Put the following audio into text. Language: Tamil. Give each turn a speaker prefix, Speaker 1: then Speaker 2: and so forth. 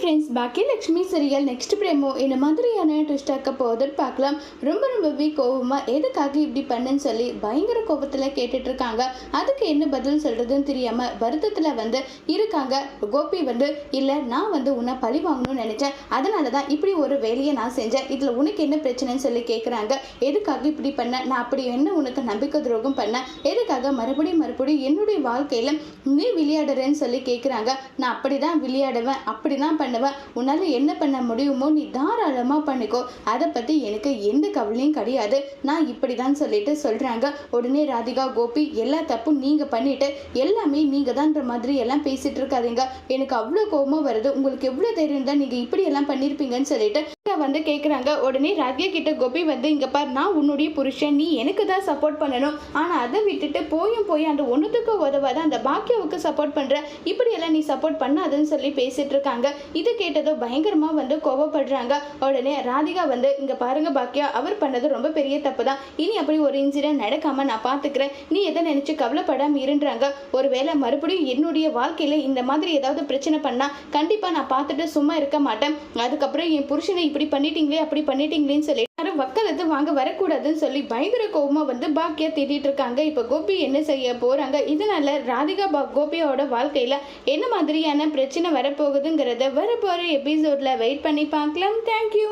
Speaker 1: Friends, Baakiyalakshmi serial next promo இந்த மாதிரியான ட்விஸ்டாக்க போகுதுன்னு பார்க்கலாம். ரொம்பவே கோவமாக எதுக்காக இப்படி பண்ணுன்னு சொல்லி பயங்கர கோபத்தில் கேட்டுட்டு இருக்காங்க. அதுக்கு என்ன பதில் சொல்கிறதுன்னு தெரியாமல் வருத்தத்தில் இருக்காங்க. கோபி இல்லை, நான் உன்னை பழி வாங்கணும்னு நினச்சேன், அதனால தான் இப்படி ஒரு வேலையை நான் செஞ்சேன், இதில் உனக்கு என்ன பிரச்சனைன்னு சொல்லி கேட்குறாங்க. எதுக்காக இப்படி பண்ண, நான் அப்படி என்ன உனக்கு நம்பிக்கை துரோகம் பண்ண, எதுக்காக மறுபடியும் என்னுடைய வாழ்க்கையில் நீ விளையாடுறேன்னு சொல்லி கேட்குறாங்க. நான் அப்படி தான் விளையாடுவேன், அப்படி தான் பண்ணுவேன், உன்னால் என்ன பண்ண முடியுமோ நீ தாராளமாக பண்ணிக்கோ, அதை பற்றி எனக்கு எந்த கவலையும் கிடையாது, நான் இப்படி தான் சொல்லிட்டு சொல்கிறாங்க. உடனே ராதிகா, கோபி எல்லா தப்பும் நீங்கள் பண்ணிட்டு எல்லாமே நீங்கள் தான்ற மாதிரி எல்லாம் பேசிகிட்டு இருக்காதீங்க, எனக்கு அவ்வளோ கோபமாக வருது, உங்களுக்கு எவ்வளோ தைரியம் தான் நீங்கள் இப்படி எல்லாம் பண்ணியிருப்பீங்கன்னு சொல்லிட்டு கேட்குறாங்க. உடனே ராதிகா கிட்ட கோபி இங்கே பார், நான் உன்னுடைய புருஷன், நீ எனக்கு தான் சப்போர்ட் பண்ணணும், ஆனால் அதை விட்டுட்டு போய் அந்த ஒன்றுத்துக்கு உதவாத அந்த பாக்கியாவுக்கு சப்போர்ட் பண்ணுற, இப்படியெல்லாம் நீ சப்போர்ட் பண்ணாதுன்னு சொல்லி பேசிட்டு இருக்காங்க. இது கேட்டதோ பயங்கரமாக கோவப்படுறாங்க. உடனே ராதிகா இங்கே பாருங்க பாக்கியா, அவர் பண்ணது ரொம்ப பெரிய தப்பு தான், இனி அப்படி ஒரு இன்சிடென்ட் நடக்காம நான் பார்த்துக்கிறேன், நீ எதை நினச்சி கவலைப்படாமல் இருன்றாங்க. ஒருவேளை மறுபடியும் என்னுடைய வாழ்க்கையில் இந்த மாதிரி ஏதாவது பிரச்சனை பண்ணால் கண்டிப்பாக நான் பார்த்துட்டு சும்மா இருக்க மாட்டேன், அதுக்கப்புறம் என் புருஷனை இப்படி பண்ணிட்டீங்களே அப்படி பண்ணிட்டீங்களேன்னு சொல்லி யாரும் வக்கலத்து வாங்க வரக்கூடாதுன்னு சொல்லி பயங்கர கோபமாக பாக்கியா திட்டிட்டு இருக்காங்க. இப்போ கோபி என்ன செய்ய போகிறாங்க, இதனால ராதிகா கோபியோட வாழ்க்கையில் என்ன மாதிரியான பிரச்சனை வரப்போகுதுங்கிறத வரப்போகிற எபிசோடில் வெயிட் பண்ணி பார்க்கலாம். தேங்க்யூ.